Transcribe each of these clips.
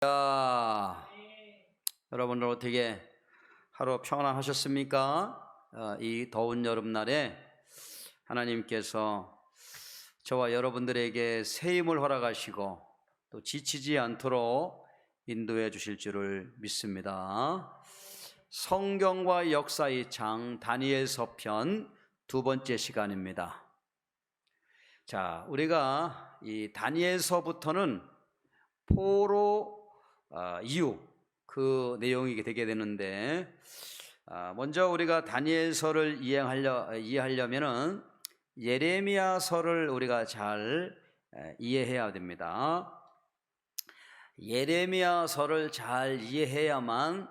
자, 여러분들 어떻게 하루 평안하셨습니까? 이 더운 여름날에 하나님께서 저와 여러분들에게 새 힘을 허락하시고 또 지치지 않도록 인도해 주실 줄을 믿습니다. 성경과 역사의 장 다니엘서 편 두 번째 시간입니다. 자, 우리가 이 다니엘서부터는 포로 이후 그 내용이 되게 되는데, 먼저 우리가 다니엘서를 이해하려면은 예레미야서를 우리가 잘 이해해야 됩니다. 예레미야서를 잘 이해해야만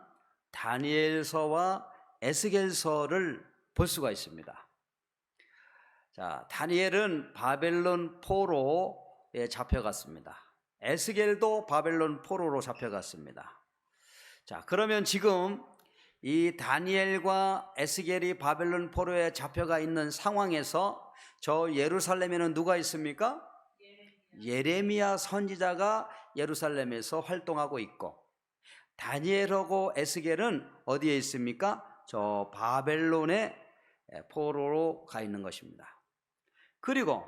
다니엘서와 에스겔서를 볼 수가 있습니다. 자, 다니엘은 바벨론 포로에 잡혀갔습니다. 에스겔도 바벨론 포로로 잡혀갔습니다. 자, 그러면 지금 이 다니엘과 에스겔이 바벨론 포로에 잡혀가 있는 상황에서 저 예루살렘에는 누가 있습니까? 예레미야 선지자가 예루살렘에서 활동하고 있고, 다니엘하고 에스겔은 어디에 있습니까? 저 바벨론의 포로로 가 있는 것입니다. 그리고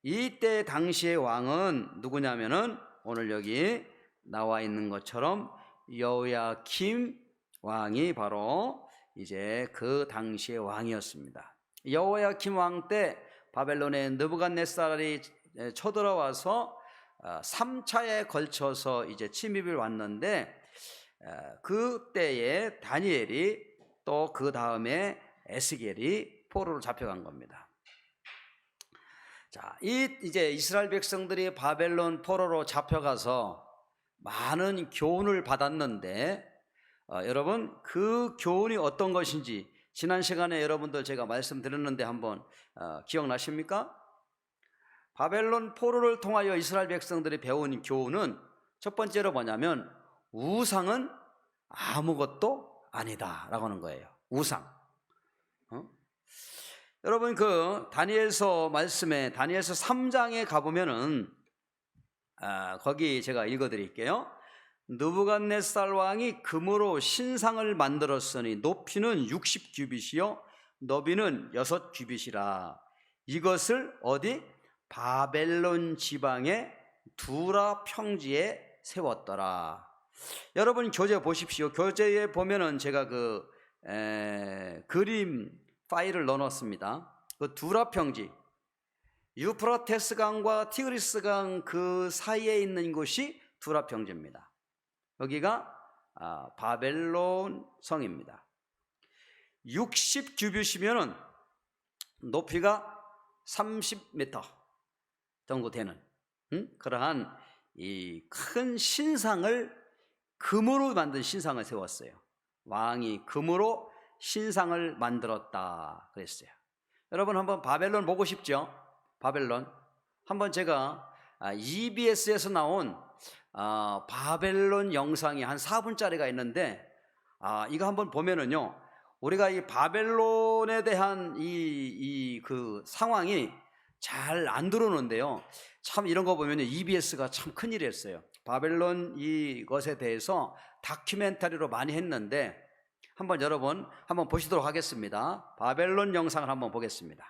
이때 당시의 왕은 누구냐면은 오늘 여기 나와 있는 것처럼 여호야킴 왕이 바로 이제 그 당시의 왕이었습니다. 여호야킴 왕 때 바벨론의 느부갓네살이 쳐들어와서 3차에 걸쳐서 이제 침입을 왔는데, 그때에 다니엘이 또 그 다음에 에스겔이 포로로 잡혀간 겁니다. 자, 이제 이스라엘 백성들이 바벨론 포로로 잡혀가서 많은 교훈을 받았는데, 여러분 그 교훈이 어떤 것인지 지난 시간에 여러분들 제가 말씀드렸는데 한번 기억나십니까? 바벨론 포로를 통하여 이스라엘 백성들이 배운 교훈은 첫 번째로 뭐냐면 우상은 아무것도 아니다 라고 하는 거예요. 우상. 여러분 그 다니엘서 말씀에 다니엘서 3장에 가보면은 거기 제가 읽어드릴게요. 느부갓네살 왕이 금으로 신상을 만들었으니 높이는 60규빗이요 너비는 6규빗이라. 이것을 어디? 바벨론 지방의 두라 평지에 세웠더라. 여러분 교재 보십시오. 교재에 보면은 제가 그 그림 파일을 넣어놨습니다. 그 두라 평지, 유프라테스 강과 티그리스 강 그 사이에 있는 곳이 두라 평지입니다. 여기가 바벨론 성입니다. 60규빗이면은 높이가 30m 정도 되는 그러한 이 큰 신상을, 금으로 만든 신상을 세웠어요. 왕이 금으로 신상을 만들었다 그랬어요. 여러분 한번 바벨론 보고 싶죠? 바벨론 한번 제가 EBS에서 나온 바벨론 영상이 한 4분짜리가 있는데, 이거 한번 보면은요 우리가 이 바벨론에 대한 그 상황이 잘 안 들어오는데요, 참 이런 거 보면 EBS가 참 큰일을 했어요. 바벨론 이것에 대해서 다큐멘터리로 많이 했는데 한번 여러분 한번 보시도록 하겠습니다. 바벨론 영상을 한번 보겠습니다.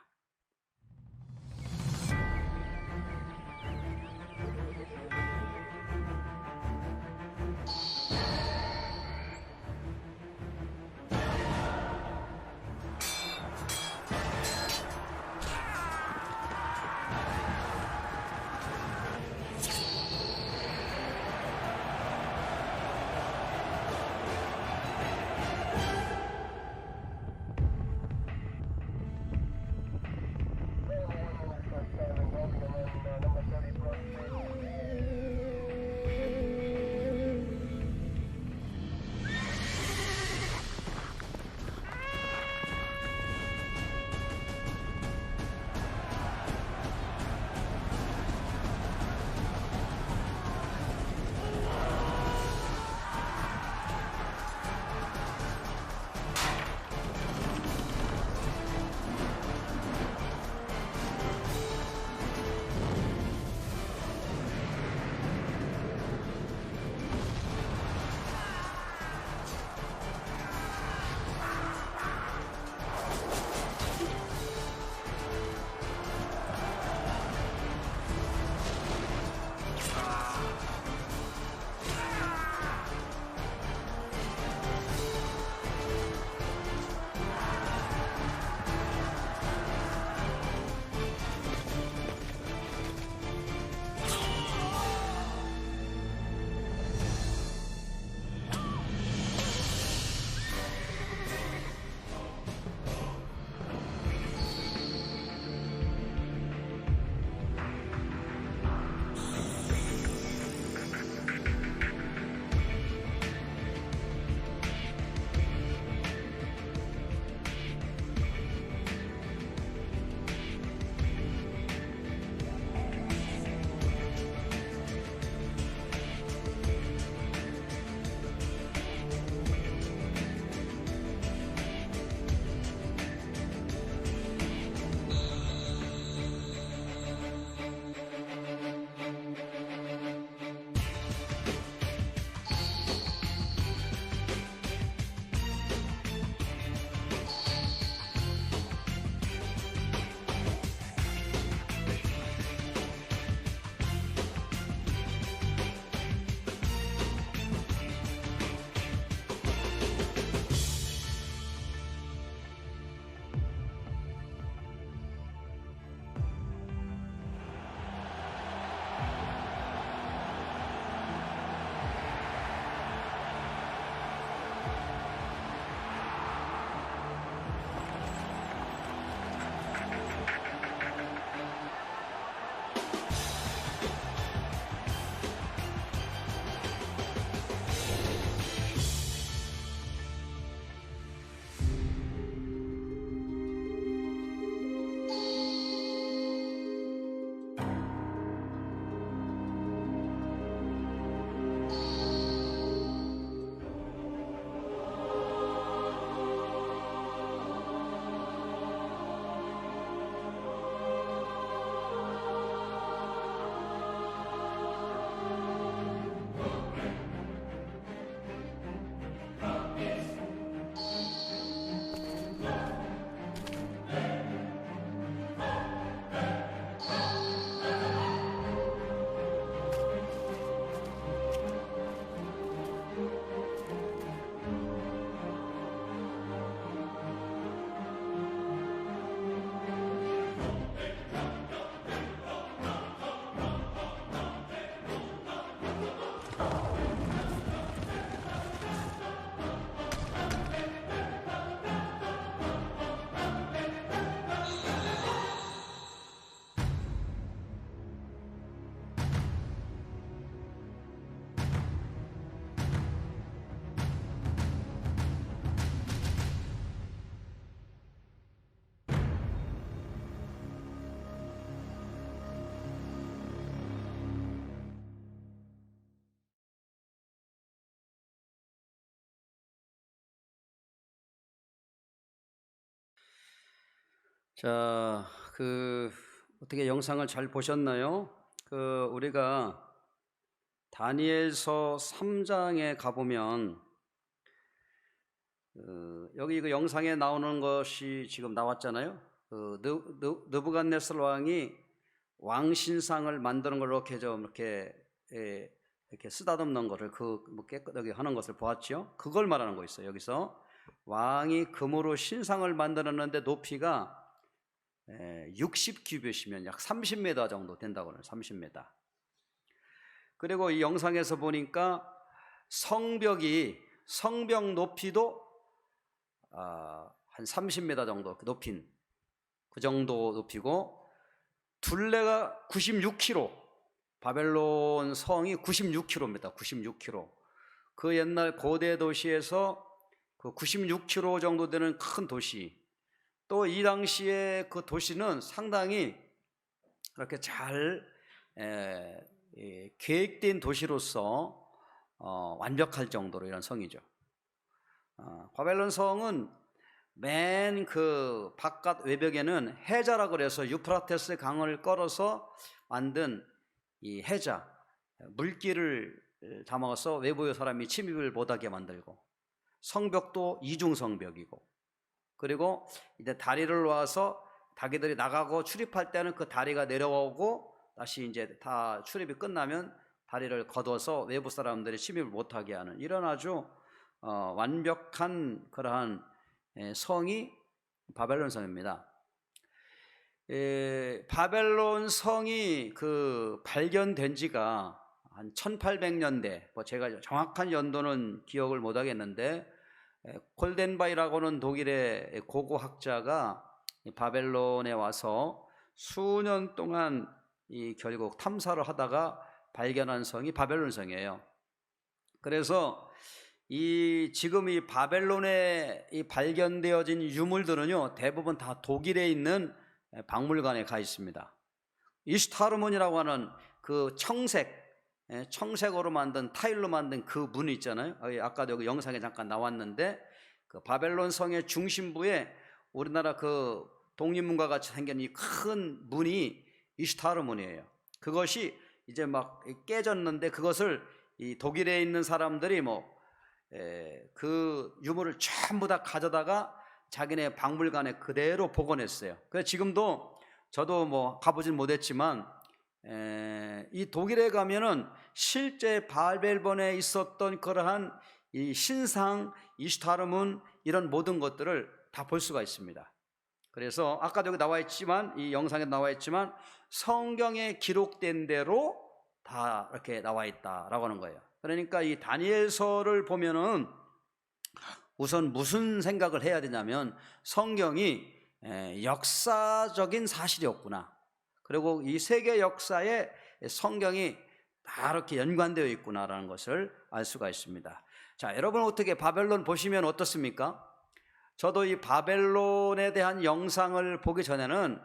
자, 어떻게 영상을 잘 보셨나요? 우리가 다니엘서 3장에 가보면 여기 이거 영상에 나오는 것이 지금 나왔잖아요. 느부갓네살 왕이 왕신상을 만드는 걸로 이렇게 좀 이렇게 쓰다듬는 것을 뭐 깨끗하게 하는 것을 보았죠. 그걸 말하는 거 있어요. 여기서 왕이 금으로 신상을 만들었는데 높이가 60규빗이면 약 30m 정도 된다고 하는 30m. 그리고 이 영상에서 보니까 성벽 높이도 한 30m 정도 높인 그 정도 높이고 둘레가 96km, 바벨론 성이 96km입니다. 96km. 그 옛날 고대 도시에서 그 96km 정도 되는 큰 도시, 또 이 당시에 그 도시는 상당히 그렇게 잘 계획된 도시로서 완벽할 정도로 이런 성이죠. 바벨론 성은 맨 그 바깥 외벽에는 해자라 그래서 유프라테스 강을 걸어서 만든 이 해자, 물길을 담아서 외부의 사람이 침입을 못하게 만들고, 성벽도 이중 성벽이고, 그리고 이제 다리를 놓아서 닭이들이 나가고 출입할 때는 그 다리가 내려오고 다시 이제 다 출입이 끝나면 다리를 걷어서 외부 사람들이 침입을 못하게 하는 이런 아주 완벽한 그러한 성이 바벨론 성입니다. 바벨론 성이 발견된 지가 한 1800년대, 뭐 제가 정확한 연도는 기억을 못 하겠는데, 콜덴바이라고는 독일의 고고학자가 바벨론에 와서 수년 동안 결국 탐사를 하다가 발견한 성이 바벨론 성이에요. 그래서 지금 이 바벨론에 발견되어진 유물들은요, 대부분 다 독일에 있는 박물관에 가 있습니다. 이슈타르문이라고 하는 그 청색으로 만든 타일로 만든 그 문 있잖아요. 아까도 여기 영상에 잠깐 나왔는데, 그 바벨론 성의 중심부에 우리나라 그 독립문과 같이 생긴 이 큰 문이 이슈타르문이에요. 그것이 이제 막 깨졌는데, 그것을 이 독일에 있는 사람들이 그 유물을 전부 다 가져다가 자기네 박물관에 그대로 복원했어요. 그래서 지금도 저도 뭐 가보진 못했지만 이 독일에 가면은 실제 바벨론에 있었던 그러한 이 신상, 이슈타르문 이런 모든 것들을 다 볼 수가 있습니다. 그래서 아까도 여기 나와 있지만, 이 영상에 나와 있지만 성경에 기록된 대로 다 이렇게 나와 있다라고 하는 거예요. 그러니까 이 다니엘서를 보면은 우선 무슨 생각을 해야 되냐면, 성경이 역사적인 사실이었구나. 그리고 이 세계 역사에 성경이 다 이렇게 연관되어 있구나라는 것을 알 수가 있습니다. 자, 여러분 어떻게 바벨론 보시면 어떻습니까? 저도 이 바벨론에 대한 영상을 보기 전에는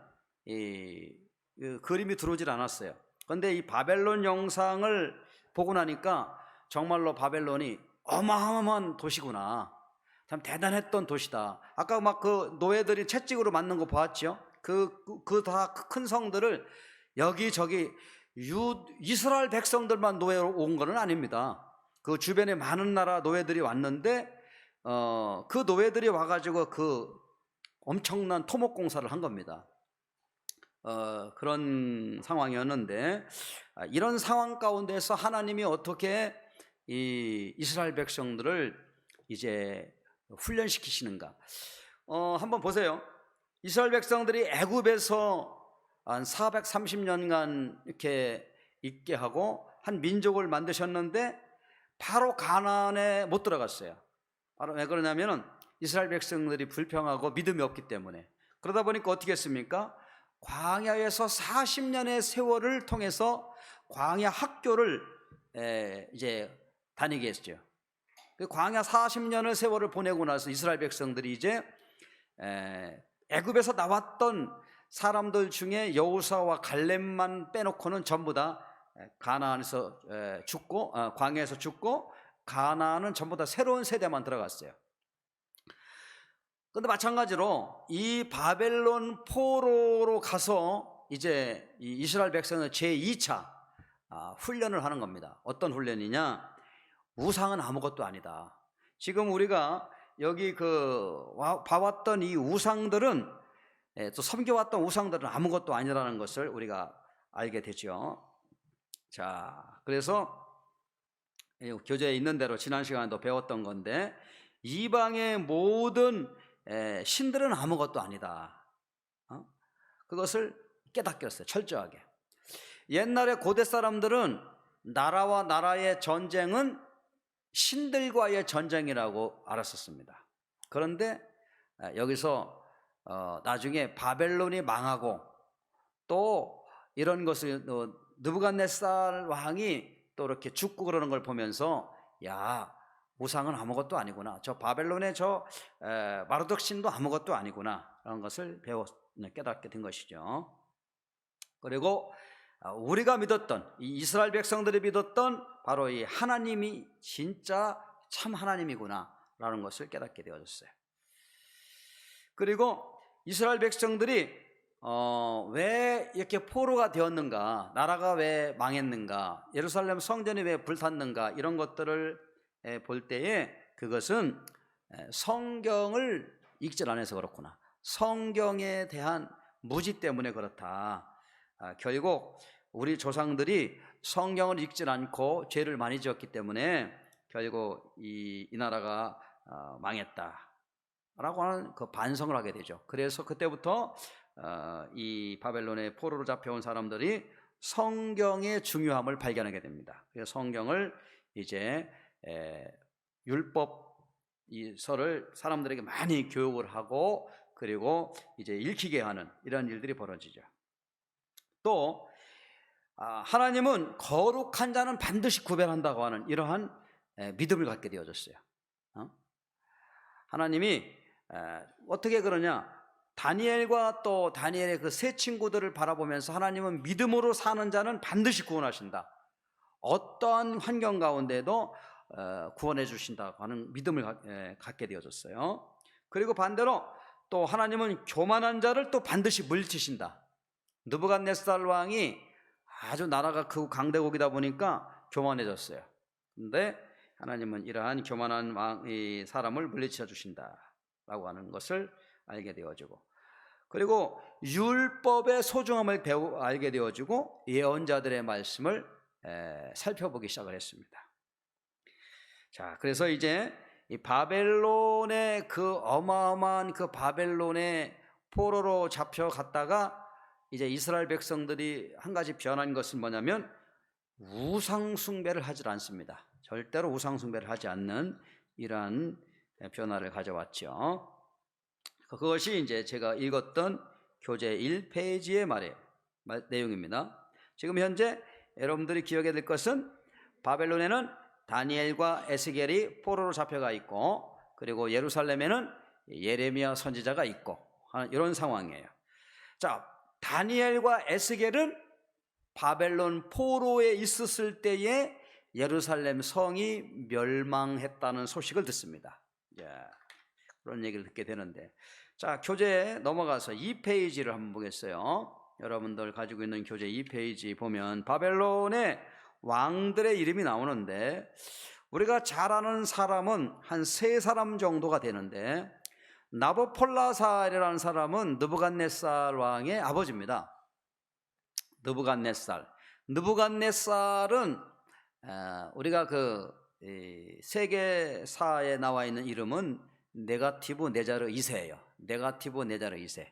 그림이 들어오질 않았어요. 그런데 이 바벨론 영상을 보고 나니까 정말로 바벨론이 어마어마한 도시구나, 참 대단했던 도시다. 아까 막 그 노예들이 채찍으로 맞는 거 보았죠? 그 다 큰 성들을 여기저기 이스라엘 백성들만 노예로 온 건 아닙니다. 그 주변에 많은 나라 노예들이 왔는데 그 노예들이 와가지고 그 엄청난 토목공사를 한 겁니다. 그런 상황이었는데, 이런 상황 가운데서 하나님이 어떻게 이 이스라엘 백성들을 이제 훈련시키시는가? 한번 보세요. 이스라엘 백성들이 애굽에서 한 430년간 이렇게 있게 하고 한 민족을 만드셨는데 바로 가나안에 못 들어갔어요. 바로 왜 그러냐면은 이스라엘 백성들이 불평하고 믿음이 없기 때문에. 그러다 보니까 어떻게 했습니까? 광야에서 40년의 세월을 통해서 광야 학교를 이제 다니게 했죠. 광야 40년의 세월을 보내고 나서 이스라엘 백성들이 이제 애굽에서 나왔던 사람들 중에 여호수아와 갈렙만 빼놓고는 전부 다 가나안에서 죽고, 광야에서 죽고, 가나안은 전부 다 새로운 세대만 들어갔어요. 근데 마찬가지로 이 바벨론 포로로 가서 이제 이 이스라엘 백성은 제2차 훈련을 하는 겁니다. 어떤 훈련이냐? 우상은 아무것도 아니다. 지금 우리가 여기 봐왔던 이 우상들은, 또 섬겨왔던 우상들은 아무것도 아니라는 것을 우리가 알게 되죠. 자, 그래서 교재에 있는 대로 지난 시간에도 배웠던 건데, 이방의 모든 신들은 아무것도 아니다. 그것을 깨닫게 했어요. 철저하게. 옛날에 고대 사람들은 나라와 나라의 전쟁은 신들과의 전쟁이라고 알았었습니다. 그런데 여기서 나중에 바벨론이 망하고 또 이런 것을 느부갓네살 왕이 또 이렇게 죽고 그러는 걸 보면서, 야, 우상은 아무것도 아니구나, 저 바벨론의 저 마르독 신도 아무것도 아니구나, 라는 것을 깨닫게 된 것이죠. 그리고 우리가 믿었던, 이 이스라엘 백성들이 믿었던 바로 이 하나님이 진짜 참 하나님이구나 라는 것을 깨닫게 되어졌어요. 그리고 이스라엘 백성들이 왜 이렇게 포로가 되었는가, 나라가 왜 망했는가, 예루살렘 성전이 왜 불탔는가, 이런 것들을 볼 때에 그것은 성경을 읽질 않아서 그렇구나, 성경에 대한 무지 때문에 그렇다. 결국 우리 조상들이 성경을 읽질 않고 죄를 많이 지었기 때문에 결국 이 나라가 망했다라고 하는 그 반성을 하게 되죠. 그래서 그때부터 이 바벨론의 포로로 잡혀온 사람들이 성경의 중요함을 발견하게 됩니다. 그래서 성경을 이제 율법 이 서를 사람들에게 많이 교육을 하고, 그리고 이제 읽히게 하는 이런 일들이 벌어지죠. 또 하나님은 거룩한 자는 반드시 구별한다고 하는 이러한 믿음을 갖게 되어졌어요. 하나님이 어떻게 그러냐? 다니엘과 또 다니엘의 그 세 친구들을 바라보면서 하나님은 믿음으로 사는 자는 반드시 구원하신다, 어떠한 환경 가운데도 구원해 주신다고 하는 믿음을 갖게 되어졌어요. 그리고 반대로 또 하나님은 교만한 자를 또 반드시 물리치신다. 느부갓네살 왕이 아주 나라가 크고 강대국이다 보니까 교만해졌어요. 근데 하나님은 이러한 교만한 이 사람을 물리쳐 주신다라고 하는 것을 알게 되어지고, 그리고 율법의 소중함을 알게 되어지고, 예언자들의 말씀을 살펴보기 시작을 했습니다. 자, 그래서 이제 이 바벨론의 그 어마어마한 그 바벨론의 포로로 잡혀갔다가 이제 이스라엘 백성들이 한 가지 변한 것은 뭐냐면 우상 숭배를 하질 않습니다. 절대로 우상 숭배를 하지 않는 이러한 변화를 가져왔죠. 그것이 이제 제가 읽었던 교재 1페이지의 내용입니다. 지금 현재 여러분들이 기억해야 될 것은, 바벨론에는 다니엘과 에스겔이 포로로 잡혀가 있고, 그리고 예루살렘에는 예레미야 선지자가 있고 하는 이런 상황이에요. 자, 다니엘과 에스겔은 바벨론 포로에 있었을 때에 예루살렘 성이 멸망했다는 소식을 듣습니다. 그런 얘기를 듣게 되는데, 자, 교재에 넘어가서 2페이지를 한번 보겠어요. 여러분들 가지고 있는 교재 2페이지 보면 바벨론의 왕들의 이름이 나오는데, 우리가 잘 아는 사람은 한 3사람 정도가 되는데, 나부콜라살이라는 사람은 느부갓네살 왕의 아버지입니다. 느부갓네살은 우리가 그 세계사에 나와 있는 이름은 네가티브 네자르 2세예요. 네가티브 네자르 2세.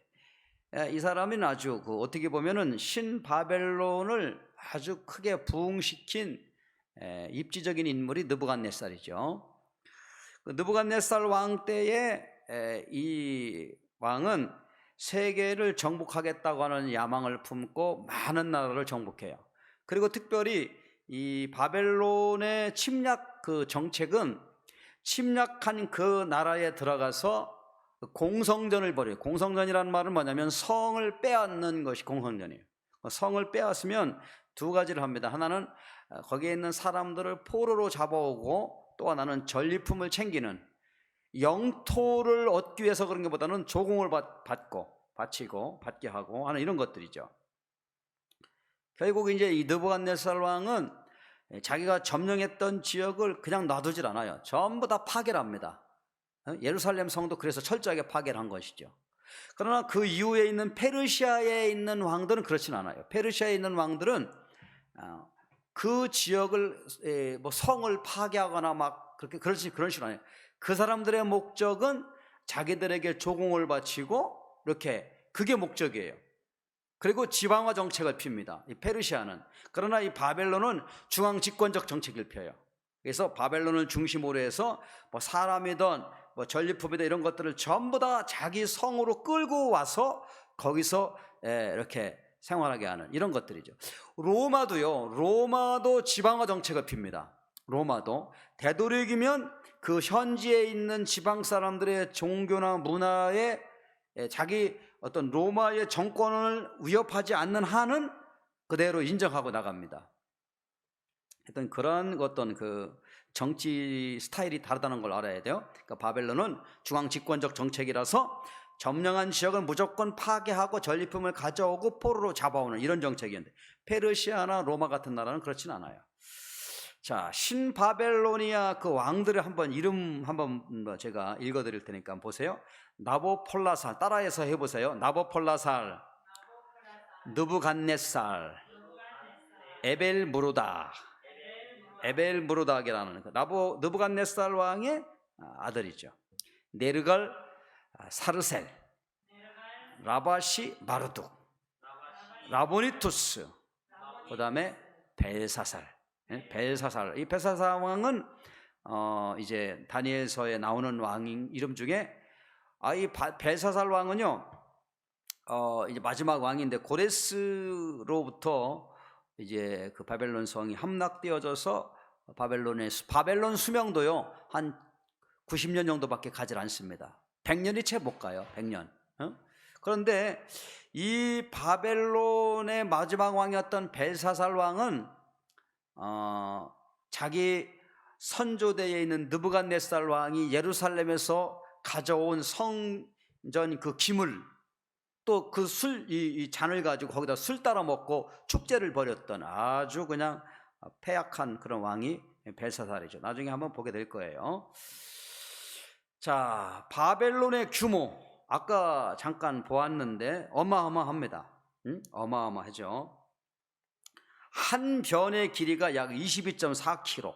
이 사람은 아주 어떻게 보면은 신바벨론을 아주 크게 부흥시킨 입지적인 인물이 느부갓네살이죠. 그 느부갓네살 왕 때에 이 왕은 세계를 정복하겠다고 하는 야망을 품고 많은 나라를 정복해요. 그리고 특별히 이 바벨론의 침략 그 정책은, 침략한 그 나라에 들어가서 공성전을 벌여요. 공성전이라는 말은 뭐냐면 성을 빼앗는 것이 공성전이에요. 성을 빼앗으면 2가지를 합니다. 하나는 거기에 있는 사람들을 포로로 잡아오고, 또 하나는 전리품을 챙기는, 영토를 얻기 위해서 그런 것보다는 조공을 받게 하고 하는 이런 것들이죠. 결국 이제 이 느부갓네살 왕은 자기가 점령했던 지역을 그냥 놔두질 않아요. 전부 다 파괴를 합니다. 예루살렘 성도 그래서 철저하게 파괴를 한 것이죠. 그러나 그 이후에 있는 페르시아에 있는 왕들은 그렇진 않아요. 페르시아에 있는 왕들은 그 지역을 뭐 성을 파괴하거나 막 그런 식으로 아니에요. 그 사람들의 목적은 자기들에게 조공을 바치고 이렇게 그게 목적이에요. 그리고 지방화 정책을 핍니다. 이 페르시아는. 그러나 이 바벨론은 중앙 집권적 정책을 펴요. 그래서 바벨론을 중심으로 해서 뭐 사람이든 뭐 전리품이든 이런 것들을 전부 다 자기 성으로 끌고 와서 거기서 이렇게 생활하게 하는 이런 것들이죠. 로마도 지방화 정책을 핍니다. 로마도 되도록이면 그 현지에 있는 지방 사람들의 종교나 문화에 자기 어떤 로마의 정권을 위협하지 않는 한은 그대로 인정하고 나갑니다. 하여튼 그런 어떤 그 정치 스타일이 다르다는 걸 알아야 돼요. 그러니까 바벨론은 중앙 집권적 정책이라서 점령한 지역을 무조건 파괴하고 전리품을 가져오고 포로로 잡아오는 이런 정책이었는데 페르시아나 로마 같은 나라는 그렇진 않아요. 자, 신바벨로니아 그 왕들의 이름 한번 제가 읽어드릴 테니까 한번 보세요. 나보폴라살, 따라해서 해보세요. 나보폴라살, 느부갓네살, 에벨무로닥이라는 느부갓네살 왕의 아들이죠. 네르갈 사르셀, 라바시 마르둑, 라보니투스, 그 다음에 벨사살. 이 벨사살 왕은 이제 다니엘서에 나오는 왕 이름 중에 이 벨사살 왕은요 이제 마지막 왕인데 고레스로부터 이제 그 바벨론 성이 함락되어져서 바벨론 수명도요 한 90년 정도밖에 가지 않습니다. 100년이 채 못 가요. 100년. 그런데 이 바벨론의 마지막 왕이었던 벨사살 왕은 자기 선조대에 있는 느부갓네살 왕이 예루살렘에서 가져온 성전 그 기물 또 그 이 잔을 가지고 거기다 술 따라 먹고 축제를 벌였던 아주 그냥 패약한 그런 왕이 벨사살이죠. 나중에 한번 보게 될 거예요. 자, 바벨론의 규모 아까 잠깐 보았는데 어마어마합니다. 어마어마하죠. 한 변의 길이가 약 22.4km.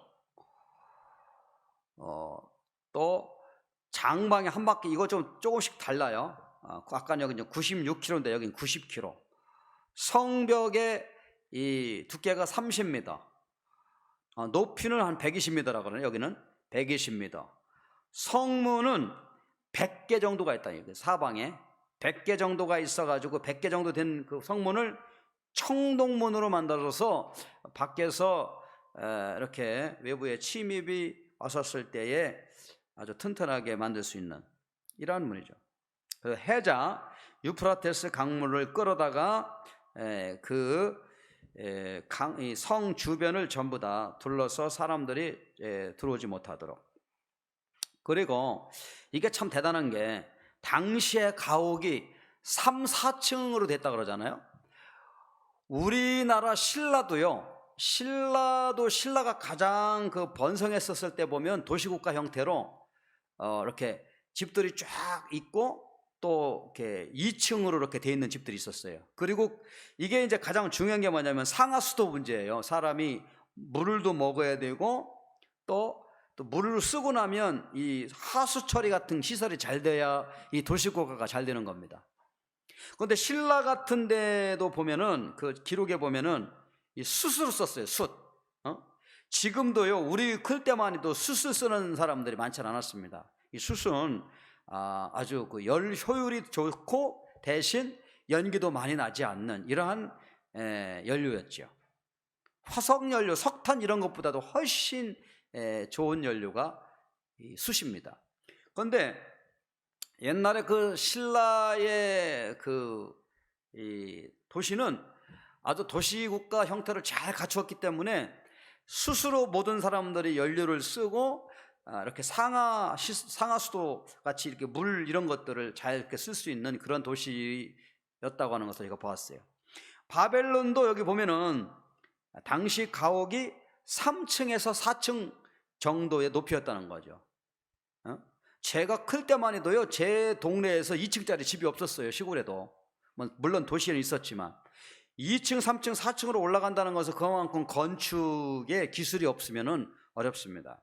또 장방이 한 바퀴 이거 조금씩 달라요. 아까 여기 96km인데 여기는 90km. 성벽의 이 두께가 30m. 높이는 한 120m라고 그러네요. 여기는 120m. 성문은 100개 정도가 있다. 사방에 100개 정도가 있어가지고 100개 정도 된 그 성문을 청동문으로 만들어서 밖에서 이렇게 외부에 침입이 왔었을 때에 아주 튼튼하게 만들 수 있는 이러한 문이죠. 해자 유프라테스 강물을 끌어다가 성 주변을 전부 다 둘러서 사람들이 들어오지 못하도록. 그리고 이게 참 대단한 게 당시에 가옥이 3, 4층으로 됐다 그러잖아요. 우리나라 신라가 가장 그 번성했었을 때 보면 도시국가 형태로 이렇게 집들이 쫙 있고 또 이렇게 2층으로 이렇게 돼 있는 집들이 있었어요. 그리고 이게 이제 가장 중요한 게 뭐냐면 상하수도 문제예요. 사람이 물도 먹어야 되고 또 물을 쓰고 나면 이 하수 처리 같은 시설이 잘 돼야 이 도시국가가 잘 되는 겁니다. 그런데 신라 같은 데도 보면은 그 기록에 보면은 이 숯으로 썼어요. 숯. 지금도요 우리 클 때만 해도 숯을 쓰는 사람들이 많지 않았습니다. 이 숯은 아주 그 열 효율이 좋고 대신 연기도 많이 나지 않는 이러한 연료였죠. 화석 연료, 석탄 이런 것보다도 훨씬 좋은 연료가 이 숯입니다. 그런데 옛날에 그 신라의 이 도시는 아주 도시국가 형태를 잘 갖추었기 때문에 스스로 모든 사람들이 연료를 쓰고 이렇게 상하수도 같이 이렇게 물 이런 것들을 잘 이렇게 쓸 수 있는 그런 도시였다고 하는 것을 제가 보았어요. 바벨론도 여기 보면은 당시 가옥이 3층에서 4층 정도의 높이였다는 거죠. 제가 클 때만 해도요, 제 동네에서 2층짜리 집이 없었어요. 시골에도. 물론 도시에는 있었지만 2층, 3층, 4층으로 올라간다는 것은 그만큼 건축에 기술이 없으면 어렵습니다.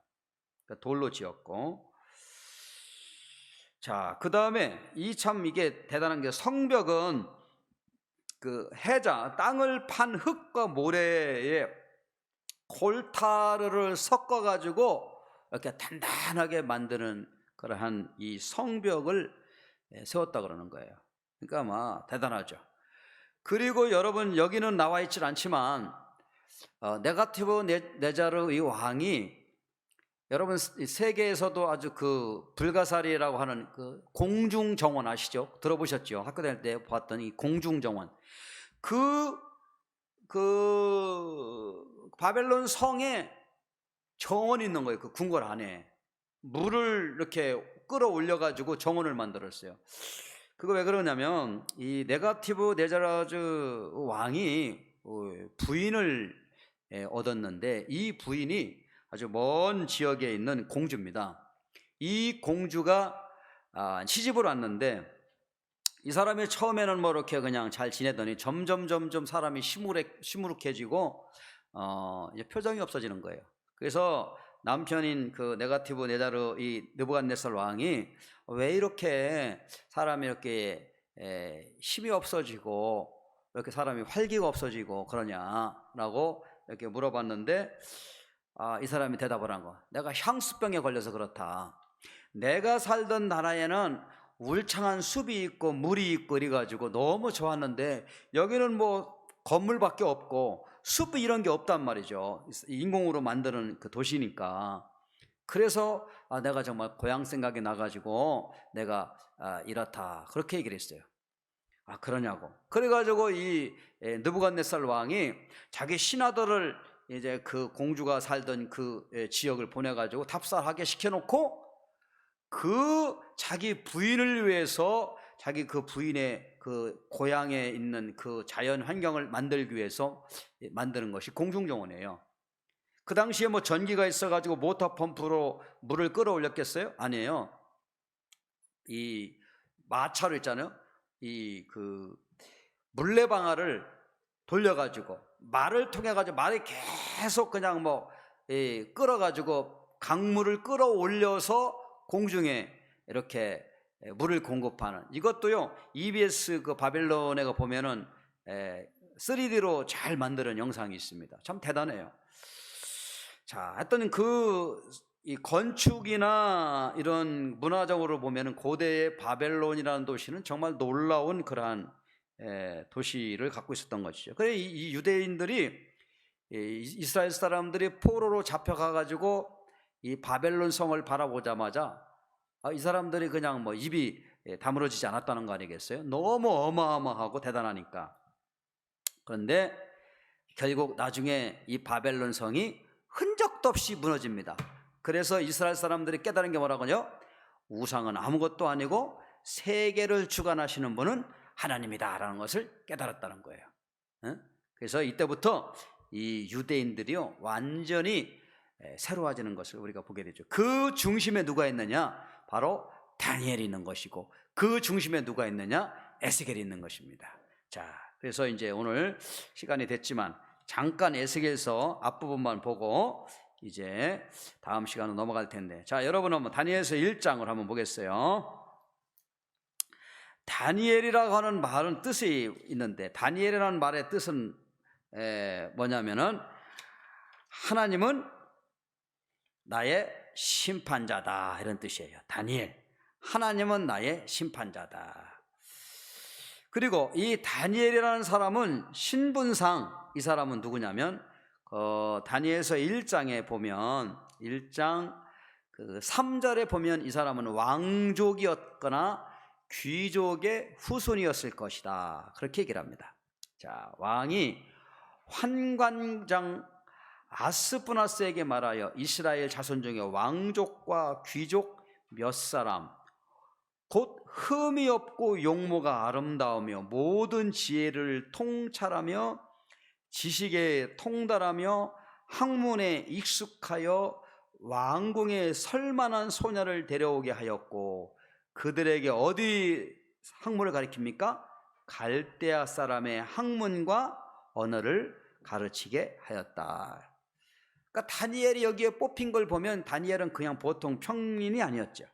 그러니까 돌로 지었고, 자, 그 다음에 이게 대단한 게, 성벽은 그 해자, 땅을 판 흙과 모래에 콜타르를 섞어 가지고 이렇게 단단하게 만드는 그러한 이 성벽을 세웠다 그러는 거예요. 그러니까 아마 대단하죠. 그리고 여러분, 여기는 나와 있질 않지만 네가티브 네자르 이 왕이, 여러분 세계에서도 아주 그 불가사리라고 하는 그 공중정원 아시죠? 들어보셨죠? 학교 다닐 때 봤던 이 공중정원. 그 바벨론 성에 정원이 있는 거예요. 그 궁궐 안에 물을 이렇게 끌어올려 정원을 만들었어요. 그거 왜 그러냐면, 이 네가티브 네자르 왕이 부인을 얻었는데, 이 부인이 아주 먼 지역에 있는 공주입니다. 이 공주가 시집을 왔는데, 이 사람이 처음에는 뭐 이렇게 그냥 잘 지내더니 점점 사람이 시무룩해지고 이제 표정이 없어지는 거예요. 그래서 남편인 그 네가티브 네자르 이 느부갓네살 왕이 왜 이렇게 사람이 이렇게 힘이 없어지고 이렇게 사람이 활기가 없어지고 그러냐라고 이렇게 물어봤는데, 이 사람이 대답을 한 거, 내가 향수병에 걸려서 그렇다. 내가 살던 나라에는 울창한 숲이 있고 물이 있고 이래가지고 너무 좋았는데, 여기는 뭐 건물밖에 없고 숲 이런 게 없단 말이죠. 인공으로 만드는 그 도시니까. 그래서 내가 정말 고향 생각이 나가지고 내가 이렇다, 그렇게 얘기를 했어요. 그러냐고. 그래가지고 이 느부갓네살 왕이 자기 신하들을 이제 그 공주가 살던 그 지역을 보내가지고 답살하게 시켜놓고, 그 자기 부인을 위해서, 자기 그 부인의 그 고향에 있는 그 자연 환경을 만들기 위해서 만드는 것이 공중정원이에요. 그 당시에 뭐 전기가 있어가지고 모터 펌프로 물을 끌어올렸겠어요? 아니에요. 이 마차로 있잖아요. 이 그 물레방아를 돌려가지고 말을 통해가지고, 말이 계속 그냥 뭐 끌어가지고 강물을 끌어올려서 공중에 이렇게 물을 공급하는, 이것도요 EBS 그 바벨론에 보면은 3D로 잘 만드는 영상이 있습니다. 참 대단해요. 자, 하여튼 이 건축이나 이런 문화적으로 보면은 고대의 바벨론이라는 도시는 정말 놀라운 그러한 도시를 갖고 있었던 것이죠. 그래 이 유대인들이, 이스라엘 사람들이 포로로 잡혀가 가지고 이 바벨론 성을 바라보자마자 이 사람들이 그냥 뭐 입이 다물어지지 않았다는 거 아니겠어요? 너무 어마어마하고 대단하니까. 그런데 결국 나중에 이 바벨론 성이 흔적도 없이 무너집니다. 그래서 이스라엘 사람들이 깨달은 게 뭐라고요? 우상은 아무것도 아니고 세계를 주관하시는 분은 하나님이다 라는 것을 깨달았다는 거예요. 그래서 이때부터 이 유대인들이요 완전히 새로워지는 것을 우리가 보게 되죠. 그 중심에 누가 있느냐? 바로 다니엘이 있는 것이고, 그 중심에 누가 있느냐? 에스겔이 있는 것입니다. 자, 그래서 이제 오늘 시간이 됐지만 잠깐 에스겔서 앞부분만 보고 이제 다음 시간으로 넘어갈 텐데, 자, 여러분 한번 다니엘서 1장을 한번 보겠어요. 다니엘이라고 하는 말은 뜻이 있는데, 다니엘이라는 말의 뜻은 뭐냐면은, 하나님은 나의 심판자다, 이런 뜻이에요. 다니엘, 하나님은 나의 심판자다. 그리고 이 다니엘이라는 사람은 신분상, 이 사람은 누구냐면 다니엘서 1장에 보면 1장 그 3절에 보면 이 사람은 왕족이었거나 귀족의 후손이었을 것이다, 그렇게 얘기를 합니다. 자, 왕이 환관장 아스푸나스에게 말하여 이스라엘 자손 중에 왕족과 귀족 몇 사람 곧 흠이 없고 용모가 아름다우며 모든 지혜를 통찰하며 지식에 통달하며 학문에 익숙하여 왕궁에 설만한 소녀를 데려오게 하였고 그들에게 어디 학문을 가르칩니까? 갈대아 사람의 학문과 언어를 가르치게 하였다. 그러니까 다니엘이 여기에 뽑힌 걸 보면 다니엘은 그냥 보통 평민이 아니었죠.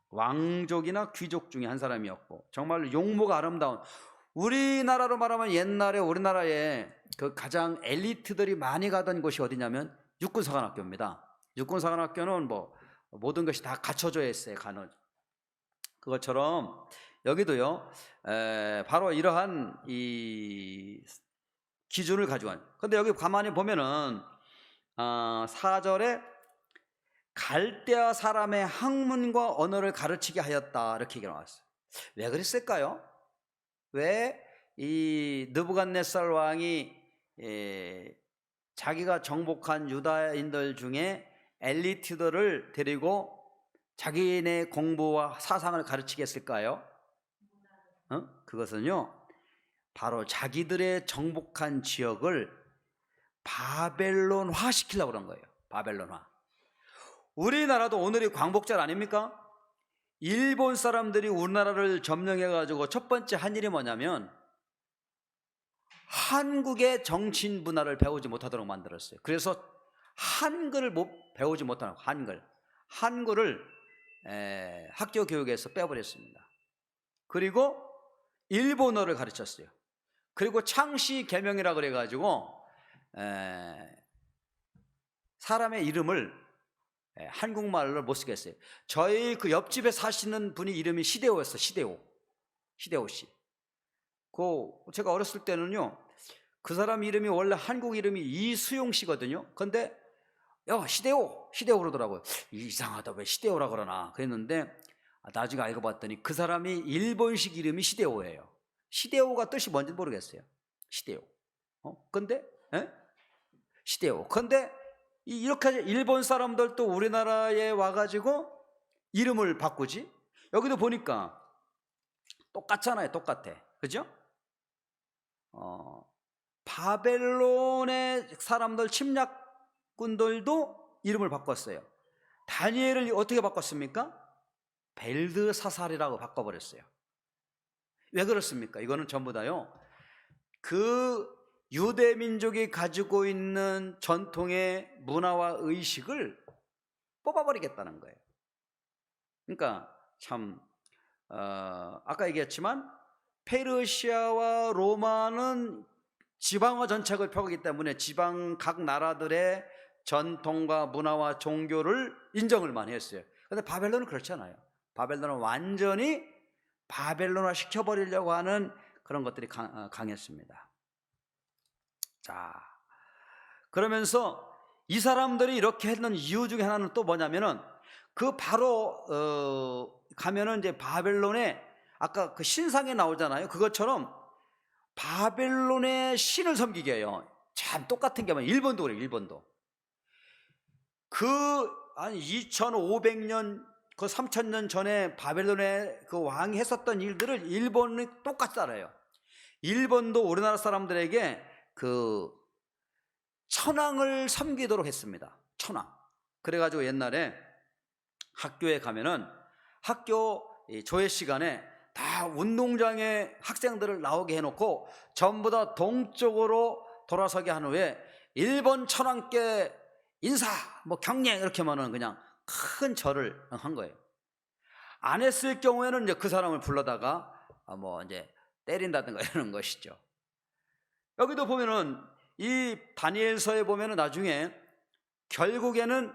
왕족이나 귀족 중에 한 사람이었고 정말 용모가 아름다운, 우리나라로 말하면 옛날에 우리나라에 그 가장 엘리트들이 많이 가던 곳이 어디냐면 육군사관학교입니다. 육군사관학교는 뭐 모든 것이 다 갖춰져 있어요. 가는 그것처럼 여기도요 바로 이러한 이 기준을 가지고 한. 근데 여기 가만히 보면은 4절에 갈대아 사람의 학문과 언어를 가르치게 하였다 이렇게 얘기가 나왔어요. 왜 그랬을까요? 왜 이 느부갓네살 왕이 자기가 정복한 유다인들 중에 엘리트들을 데리고 자기네 공부와 사상을 가르치게 했을까요? 그것은요 바로 자기들의 정복한 지역을 바벨론화 시키려고 그런 거예요. 바벨론화. 우리나라도 오늘이 광복절 아닙니까? 일본 사람들이 우리나라를 점령해가지고 첫 번째 한 일이 뭐냐면 한국의 정치인 문화를 배우지 못하도록 만들었어요. 그래서 한글을 배우지 못하는 한글을 학교 교육에서 빼버렸습니다. 그리고 일본어를 가르쳤어요. 그리고 창씨 계명이라 그래가지고 사람의 이름을 한국말로 못 쓰게 했어요. 저희 그 옆집에 사시는 분이 이름이 시대오였어요. 시대오 씨. 제가 어렸을 때는요 그 사람 이름이 원래 한국 이름이 이수용 씨거든요. 근데 야 시대오 그러더라고요. 이상하다, 왜 시대오라 그러나 그랬는데 나중에 알고 봤더니 그 사람이 일본식 이름이 시대오예요. 시대오가 뜻이 뭔지 모르겠어요. 시대오. 근데 시대오. 근데 이렇게 일본 사람들도 우리나라에 와가지고 이름을 바꾸지. 여기도 보니까 똑같잖아요. 똑같아. 그죠? 바벨론의 사람들 침략군들도 이름을 바꿨어요. 다니엘을 어떻게 바꿨습니까? 벨드사살이라고 바꿔버렸어요. 왜 그렇습니까? 이거는 전부 다요 그 유대 민족이 가지고 있는 전통의 문화와 의식을 뽑아버리겠다는 거예요. 그러니까 참 아까 얘기했지만 페르시아와 로마는 지방화 정책을 펴기 때문에 지방 각 나라들의 전통과 문화와 종교를 인정을 많이 했어요. 그런데 바벨론은 그렇지 않아요. 바벨론은 완전히 바벨론화 시켜버리려고 하는 그런 것들이 강했습니다. 자, 그러면서 이 사람들이 이렇게 했는 이유 중에 하나는 또 뭐냐면은 그 바로 가면은 이제 바벨론에 아까 그 신상에 나오잖아요. 그것처럼 바벨론의 신을 섬기게 해요. 참 똑같은 게 뭐냐, 일본도 그래요. 일본도 한 2500년 그 3000년 전에 바벨론의 그 왕이 했었던 일들을 일본이 똑같이 따라요. 일본도 우리나라 사람들에게 그 천황을 섬기도록 했습니다. 천황. 그래가지고 옛날에 학교에 가면은 학교 조회 시간에 다 운동장에 학생들을 나오게 해놓고 전부 다 동쪽으로 돌아서게 한 후에 일본 천황께 인사, 뭐 경례 이렇게 하면은 그냥 큰 절을 한 거예요. 안 했을 경우에는 이제 그 사람을 불러다가 뭐 이제 때린다든가 이러는 것이죠. 여기도 보면은 이 다니엘서에 보면은 나중에 결국에는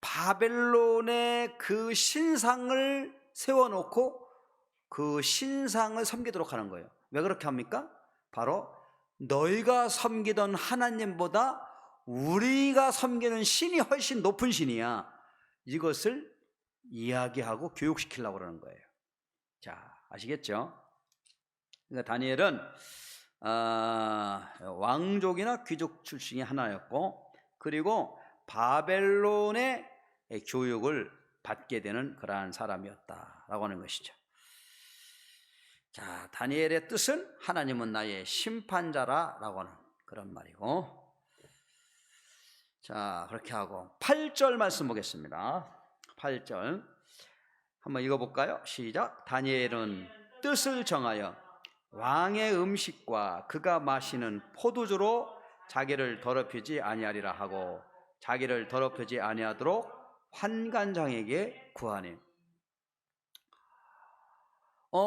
바벨론의 그 신상을 세워놓고 그 신상을 섬기도록 하는 거예요. 왜 그렇게 합니까? 바로 너희가 섬기던 하나님보다 우리가 섬기는 신이 훨씬 높은 신이야. 이것을 이야기하고 교육시키려고 그러는 거예요. 자, 아시겠죠? 그러니까 다니엘은 왕족이나 귀족 출신이 하나였고, 그리고 바벨론의 교육을 받게 되는 그러한 사람이었다라고 하는 것이죠. 자, 다니엘의 뜻은 하나님은 나의 심판자라라고 하는 그런 말이고, 자, 그렇게 하고 8절 말씀 보겠습니다. 8절 한번 읽어볼까요? 시작. 다니엘은 뜻을 정하여 왕의 음식과 그가 마시는 포도주로 자기를 더럽히지 아니하리라 하고 자기를 더럽히지 아니하도록 환관장에게 구하니.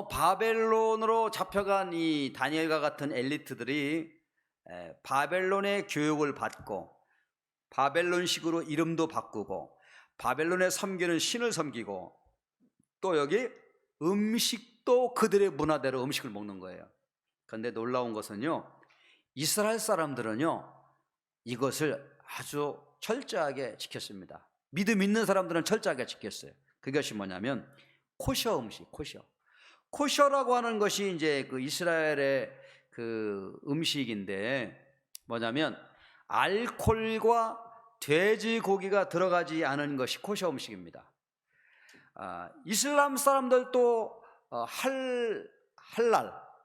바벨론으로 잡혀간 이 다니엘과 같은 엘리트들이 바벨론의 교육을 받고 바벨론식으로 이름도 바꾸고 바벨론에 섬기는 신을 섬기고 또 여기 음식도 그들의 문화대로 음식을 먹는 거예요. 그런데 놀라운 것은요, 이스라엘 사람들은요 이것을 아주 철저하게 지켰습니다. 믿음 있는 사람들은 철저하게 지켰어요. 그것이 뭐냐면 코셔 음식, 코셔라고 하는 것이 이제 그 이스라엘의 그 음식인데 뭐냐면 알코올과 돼지고기가 들어가지 않은 것이 코셔 음식입니다. 이슬람 사람들도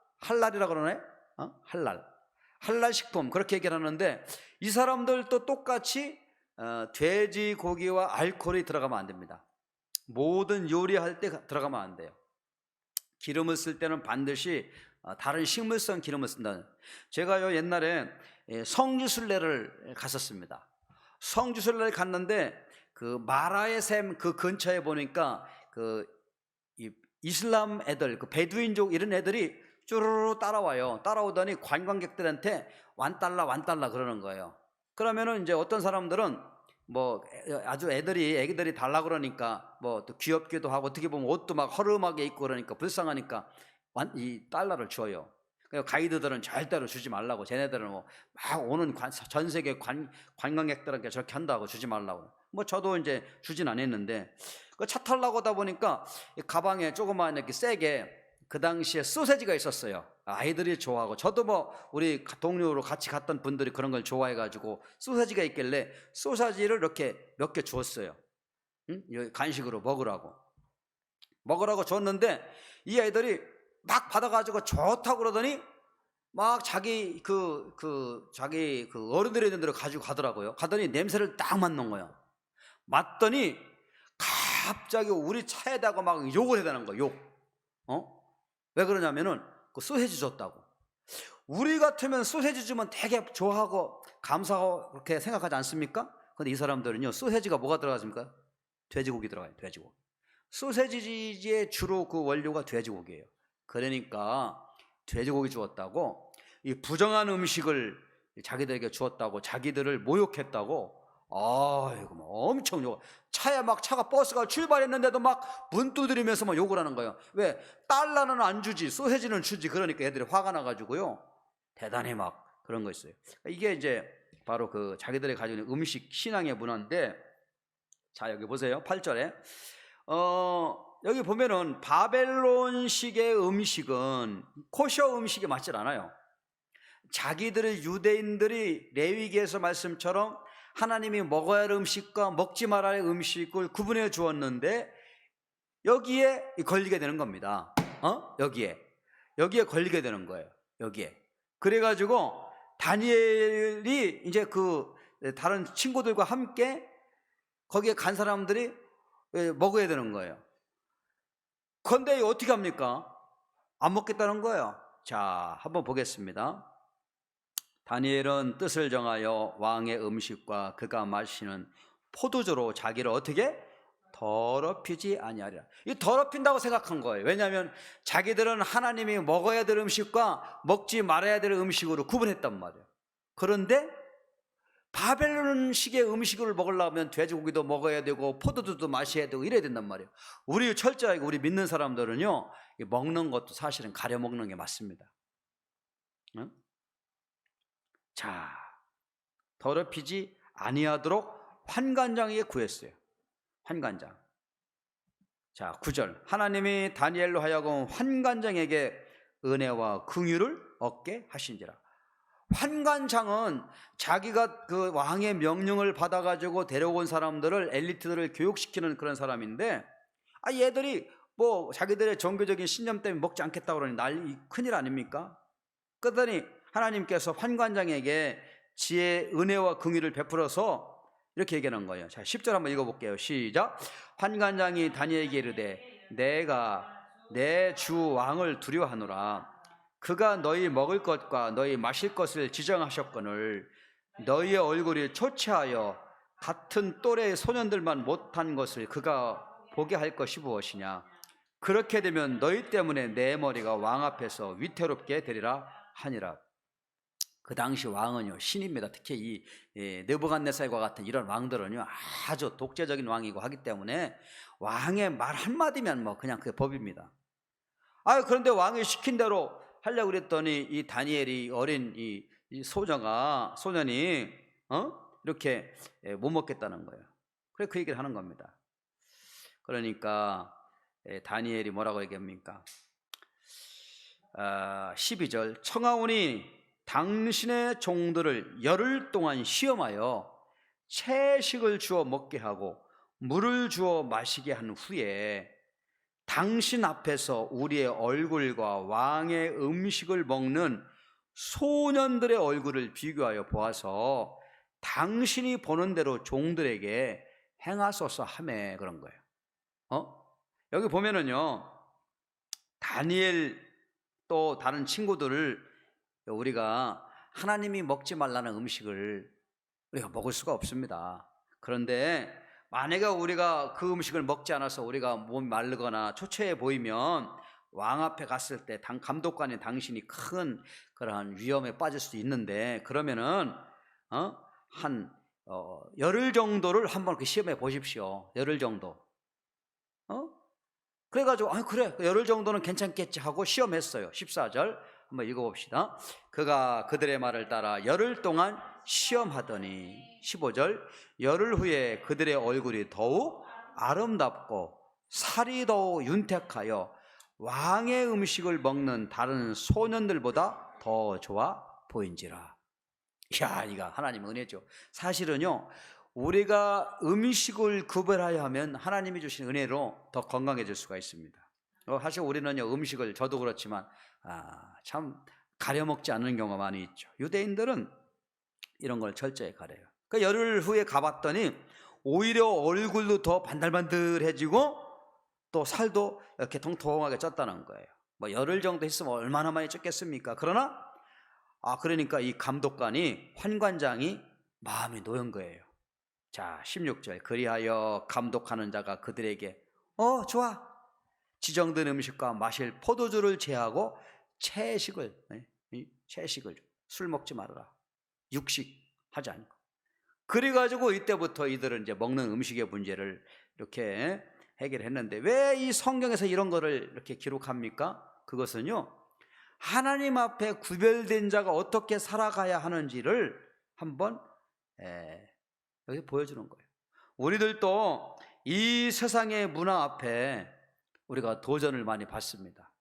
할랄이라고 그러네. 할랄 식품 그렇게 얘기를 하는데 이 사람들도 똑같이 돼지고기와 알코올이 들어가면 안 됩니다. 모든 요리할 때 들어가면 안 돼요. 기름을 쓸 때는 반드시 다른 식물성 기름을 쓴다. 제가요 옛날에 성지순례를 갔었습니다. 성지순례를 갔는데 그 마라의 샘 그 근처에 보니까 그 이슬람 애들, 그 베두인족 이런 애들이 쭈루루 따라와요. 따라오더니 관광객들한테 $1 그러는 거예요. 그러면은 이제 어떤 사람들은 뭐 아주 애기들이 달라 그러니까 뭐 또 귀엽기도 하고 어떻게 보면 옷도 막 허름하게 입고 그러니까 불쌍하니까 이 $1를 줘요. 그러니까 가이드들은 절대로 주지 말라고, 쟤네들은 뭐 막 오는 전 세계 관광객들에게 저렇게 한다고 주지 말라고. 뭐 저도 이제 주진 않았는데 그 차 타려고 하다 보니까 가방에 조그만 이렇게 세게 그 당시에 소세지가 있었어요. 아이들이 좋아하고 저도 뭐 우리 동료로 같이 갔던 분들이 그런 걸 좋아해가지고 소세지가 있길래 소세지를 이렇게 몇 개 주었어요. 간식으로 먹으라고 줬는데 이 아이들이 막 받아가지고 좋다고 그러더니 막 자기 자기 어른들이 있는 데로 가지고 가더라고요. 가더니 냄새를 딱 맡는 거예요. 맡더니 갑자기 우리 차에다가 막 욕을 해대는 거예요. 왜 그러냐면은 그 소세지 줬다고. 우리 같으면 소세지 주면 되게 좋아하고 감사하고 그렇게 생각하지 않습니까? 근데 이 사람들은요, 소세지가 뭐가 들어가십니까? 돼지고기 들어가요. 돼지고기. 소세지의 주로 그 원료가 돼지고기예요. 그러니까 돼지고기 주었다고, 이 부정한 음식을 자기들에게 주었다고, 자기들을 모욕했다고. 이거 뭐 엄청 욕. 차가 버스가 출발했는데도 막 문 두드리면서 막 욕을 하는 거예요. 왜? $1는 안 주지, 소세지는 주지. 그러니까 애들이 화가 나가지고요, 대단히 막 그런 거 있어요. 이게 이제 바로 그 자기들이 가지고 있는 음식 신앙의 문화인데, 자 여기 보세요. 8절에 여기 보면은 바벨론식의 음식은 코셔 음식이 맞질 않아요. 자기들의 유대인들이 레위기에서 말씀처럼 하나님이 먹어야 할 음식과 먹지 말아야 할 음식을 구분해 주었는데 여기에 걸리게 되는 겁니다. 여기에 걸리게 되는 거예요. 여기에. 그래가지고 다니엘이 이제 그 다른 친구들과 함께 거기에 간 사람들이 먹어야 되는 거예요. 그런데 어떻게 합니까? 안 먹겠다는 거예요. 자, 한번 보겠습니다. 다니엘은 뜻을 정하여 왕의 음식과 그가 마시는 포도주로 자기를 어떻게? 더럽히지 아니하리라. 이 더럽힌다고 생각한 거예요. 왜냐하면 자기들은 하나님이 먹어야 될 음식과 먹지 말아야 될 음식으로 구분했단 말이에요. 그런데 바벨론식의 음식을 먹으려면 돼지고기도 먹어야 되고 포도주도 마셔야 되고 이래야 된단 말이에요. 우리 철저하게 우리 믿는 사람들은요, 먹는 것도 사실은 가려 먹는 게 맞습니다. 응? 자, 더럽히지 아니하도록 환관장에게 구했어요. 환관장. 자, 9절. 하나님이 다니엘로 하여금 환관장에게 은혜와 긍휼을 얻게 하신지라. 환관장은 자기가 그 왕의 명령을 받아가지고 데려온 사람들을, 엘리트들을 교육시키는 그런 사람인데, 얘들이 뭐 자기들의 종교적인 신념 때문에 먹지 않겠다고 그러니 난리, 큰일 아닙니까? 그러더니 하나님께서 환관장에게 지혜, 은혜와 긍휼을 베풀어서 이렇게 얘기하는 거예요. 자, 10절 한번 읽어볼게요. 시작. 환관장이 다니엘에게 이르되 내가 내 주 왕을 두려워하노라. 그가 너희 먹을 것과 너희 마실 것을 지정하셨거늘 너희의 얼굴이 초췌하여 같은 또래의 소년들만 못한 것을 그가 보게 할 것이 무엇이냐. 그렇게 되면 너희 때문에 내 머리가 왕 앞에서 위태롭게 되리라 하니라. 그 당시 왕은요, 신입니다. 특히 이 느부갓네살과 같은 이런 왕들은요 아주 독재적인 왕이고 하기 때문에 왕의 말 한마디면 뭐 그냥 그게 법입니다. 그런데 왕이 시킨 대로 하려고 그랬더니 이 다니엘이, 어린 이 소년이 이렇게 못 먹겠다는 거예요. 그래 그 얘기를 하는 겁니다. 그러니까 다니엘이 뭐라고 얘기합니까? 12절. 청하오니 당신의 종들을 열흘 동안 시험하여 채식을 주어 먹게 하고 물을 주어 마시게 한 후에 당신 앞에서 우리의 얼굴과 왕의 음식을 먹는 소년들의 얼굴을 비교하여 보아서 당신이 보는 대로 종들에게 행하소서 하매, 그런 거예요. 여기 보면은요, 다니엘 또 다른 친구들을 우리가 하나님이 먹지 말라는 음식을 우리가 먹을 수가 없습니다. 그런데 만약에 우리가 그 음식을 먹지 않아서 우리가 몸이 마르거나 초췌해 보이면 왕 앞에 갔을 때 감독관인 당신이 큰 그러한 위험에 빠질 수도 있는데, 그러면은 한 열흘 정도를 한번 그 시험해 보십시오. 열흘 정도. 그래가지고 그래 열흘 정도는 괜찮겠지 하고 시험했어요. 14절 한번 읽어봅시다. 그가 그들의 말을 따라 열흘 동안 시험하더니 15절. 열흘 후에 그들의 얼굴이 더욱 아름답고 살이 더욱 윤택하여 왕의 음식을 먹는 다른 소년들보다 더 좋아 보인지라. 이야, 이거 하나님의 은혜죠. 사실은요, 우리가 음식을 구별하여 하면 하나님이 주신 은혜로 더 건강해질 수가 있습니다. 사실 우리는요, 음식을, 저도 그렇지만 참 가려 먹지 않는 경우가 많이 있죠. 유대인들은 이런 걸 철저히 가려요. 그러니까 열흘 후에 가봤더니 오히려 얼굴도 더 반들반들해지고 또 살도 이렇게 통통하게 쪘다는 거예요. 뭐 열흘 정도 있으면 얼마나 많이 쪘겠습니까? 그러니까 이 감독관이, 환관장이 마음이 놓인 거예요. 자, 16절. 그리하여 감독하는 자가 그들에게 좋아, 지정된 음식과 마실 포도주를 제하고 채식을 술 먹지 말아라. 육식 하지 않고. 그래가지고 이때부터 이들은 이제 먹는 음식의 문제를 이렇게 해결했는데, 왜 이 성경에서 이런 거를 이렇게 기록합니까? 그것은요, 하나님 앞에 구별된 자가 어떻게 살아가야 하는지를 한번 여기 보여주는 거예요. 우리들도 이 세상의 문화 앞에 우리가 도전을 많이 받습니다.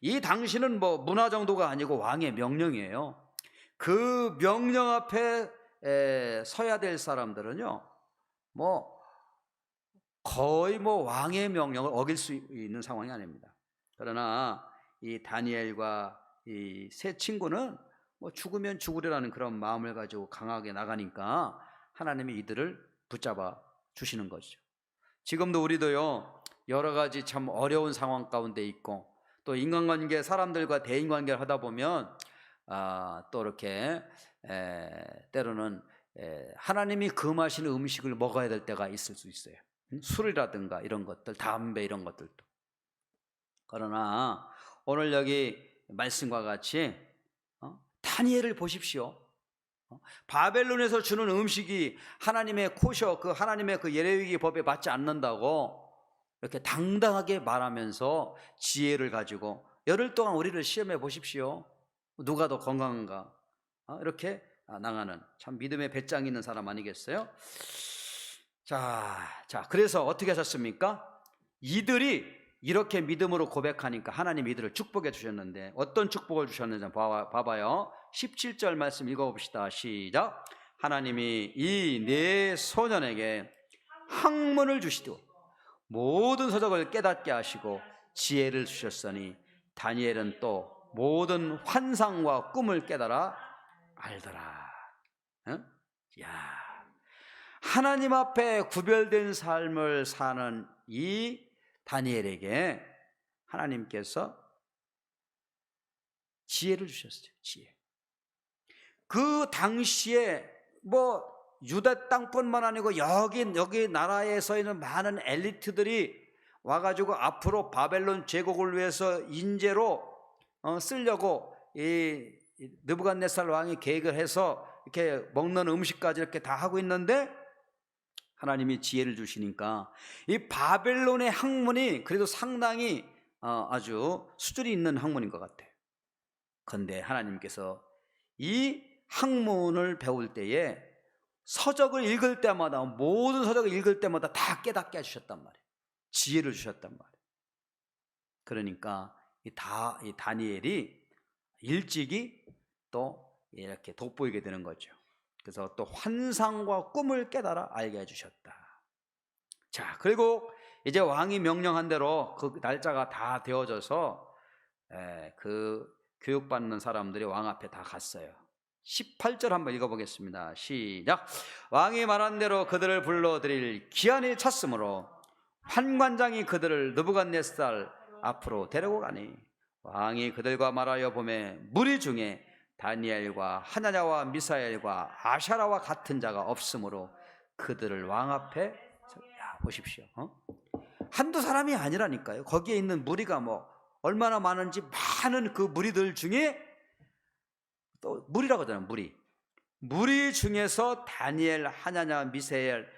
이 당시는 뭐 문화 정도가 아니고 왕의 명령이에요. 그 명령 앞에 서야 될 사람들은요, 뭐 거의 뭐 왕의 명령을 어길 수 있는 상황이 아닙니다. 그러나 이 다니엘과 이 세 친구는 뭐 죽으면 죽으리라는 그런 마음을 가지고 강하게 나가니까 하나님이 이들을 붙잡아 주시는 거죠. 지금도 우리도요, 여러 가지 참 어려운 상황 가운데 있고, 또 인간관계, 사람들과 대인관계를 하다 보면 또 이렇게 때로는 하나님이 금하시는 음식을 먹어야 될 때가 있을 수 있어요. 술이라든가 이런 것들, 담배 이런 것들도. 그러나 오늘 여기 말씀과 같이 다니엘을 보십시오. 바벨론에서 주는 음식이 하나님의 코셔, 그 하나님의 그 예레위기 법에 맞지 않는다고 이렇게 당당하게 말하면서 지혜를 가지고 열흘 동안 우리를 시험해 보십시오. 누가 더 건강한가? 이렇게 나가는 참 믿음의 배짱 있는 사람 아니겠어요? 자, 그래서 어떻게 하셨습니까? 이들이 이렇게 믿음으로 고백하니까 하나님이 이들을 축복해 주셨는데 어떤 축복을 주셨는지 봐봐요. 17절 말씀 읽어봅시다. 시작. 하나님이 이 네 소년에게 학문을 주시고 모든 서적을 깨닫게 하시고 지혜를 주셨으니 다니엘은 또 모든 환상과 꿈을 깨달아 알더라. 응? 야, 하나님 앞에 구별된 삶을 사는 이 다니엘에게 하나님께서 지혜를 주셨어요. 지혜. 그 당시에 뭐 유대 땅뿐만 아니고 여기 나라에서 있는 많은 엘리트들이 와가지고 앞으로 바벨론 제국을 위해서 인재로 쓰려고 이 느부갓네살 왕이 계획을 해서 이렇게 먹는 음식까지 이렇게 다 하고 있는데 하나님이 지혜를 주시니까 이 바벨론의 학문이 그래도 상당히 아주 수준이 있는 학문인 것 같아요. 그런데 하나님께서 이 학문을 배울 때에 서적을 읽을 때마다 모든 서적을 읽을 때마다 다 깨닫게 해주셨단 말이에요. 지혜를 주셨단 말이에요. 그러니까 이 다니엘이 일찍이 또 이렇게 돋보이게 되는 거죠. 그래서 또 환상과 꿈을 깨달아 알게 해주셨다. 자, 그리고 이제 왕이 명령한 대로 그 날짜가 다 되어져서 그 교육받는 사람들이 왕 앞에 다 갔어요. 18절 한번 읽어보겠습니다. 시작. 왕이 말한 대로 그들을 불러들일 기한이 찼으므로 환관장이 그들을 느부갓네살 앞으로 데리고 가니 왕이 그들과 말하여 보매 무리 중에 다니엘과 하나냐와 미사엘과 아샤라와 같은 자가 없으므로 그들을 왕 앞에 보십시오. 한두 사람이 아니라니까요. 거기에 있는 무리가 뭐 얼마나 많은지 많은 그 무리들 중에 또 무리라고 하잖아요. 무리 중에서 다니엘, 하나냐, 미사엘,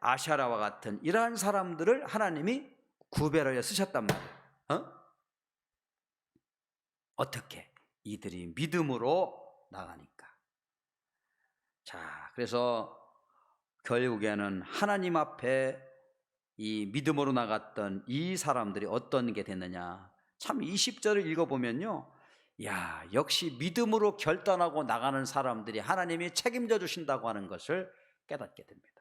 아샤라와 같은 이러한 사람들을 하나님이 구별하여 쓰셨단 말이에요. 어떻게? 이들이 믿음으로 나가니까. 자, 그래서 결국에는 하나님 앞에 이 믿음으로 나갔던 이 사람들이 어떤 게 됐느냐. 참 20절을 읽어보면요, 야, 역시 믿음으로 결단하고 나가는 사람들이 하나님이 책임져 주신다고 하는 것을 깨닫게 됩니다.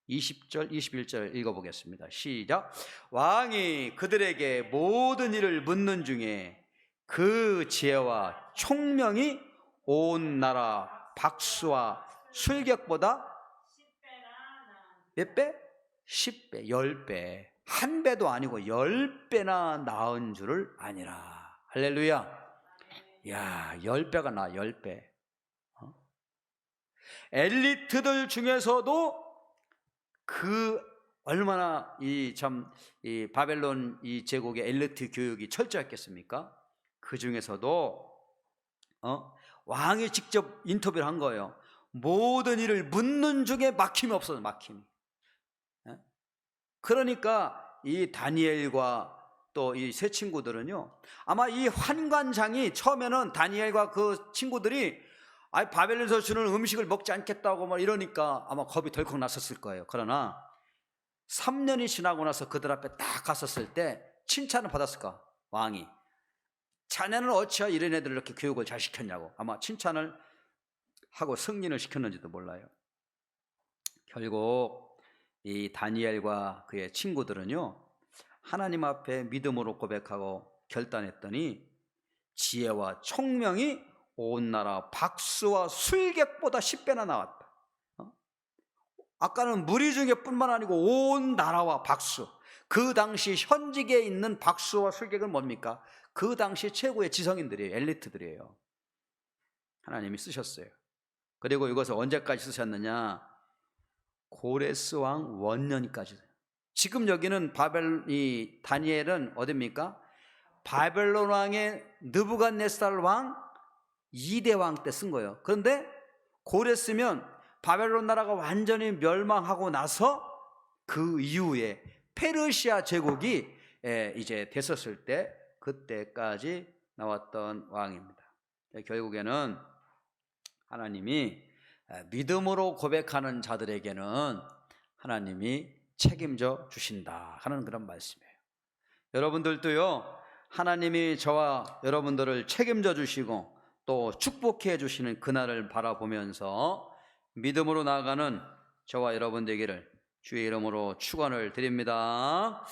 20절, 21절 읽어보겠습니다. 시작. 왕이 그들에게 모든 일을 묻는 중에 그 지혜와 총명이 온 나라 박수와 술객보다 몇 배? 10배, 10배, 한 배도 아니고 10배나 나은 줄을 아니라. 할렐루야. 야, 10배가 나, 10배. 엘리트들 중에서도 그 얼마나 이 바벨론 이 제국의 엘리트 교육이 철저했겠습니까? 그 중에서도 왕이 직접 인터뷰를 한 거예요. 모든 일을 묻는 중에 막힘이 없어요. 막힘이. 그러니까 이 다니엘과 또 이 세 친구들은요, 아마 이 환관장이 처음에는 다니엘과 그 친구들이 바벨론에서 주는 음식을 먹지 않겠다고 막 이러니까 아마 겁이 덜컥 났었을 거예요. 그러나 3년이 지나고 나서 그들 앞에 딱 갔었을 때 칭찬을 받았을까? 왕이 자네는 어찌하여 이런 애들을 이렇게 교육을 잘 시켰냐고 아마 칭찬을 하고 승진을 시켰는지도 몰라요. 결국 이 다니엘과 그의 친구들은요, 하나님 앞에 믿음으로 고백하고 결단했더니 지혜와 총명이 온 나라 박수와 술객보다 10배나 나왔다. 아까는 무리 중에 뿐만 아니고 온 나라와 박수. 그 당시 현직에 있는 박수와 술객은 뭡니까? 그 당시 최고의 지성인들이에요. 엘리트들이에요. 하나님이 쓰셨어요. 그리고 이것을 언제까지 쓰셨느냐? 고레스 왕 원년까지. 지금 여기는 이 다니엘은 어디입니까? 바벨론 왕의 느부갓네살 왕 2대 왕 때 쓴 거예요. 그런데 고레스면 바벨론 나라가 완전히 멸망하고 나서 그 이후에 페르시아 제국이 이제 됐었을 때 그때까지 나왔던 왕입니다. 결국에는 하나님이 믿음으로 고백하는 자들에게는 하나님이 책임져 주신다 하는 그런 말씀이에요. 여러분들도요, 하나님이 저와 여러분들을 책임져 주시고 또 축복해 주시는 그날을 바라보면서 믿음으로 나아가는 저와 여러분 되기를 주의 이름으로 축원을 드립니다.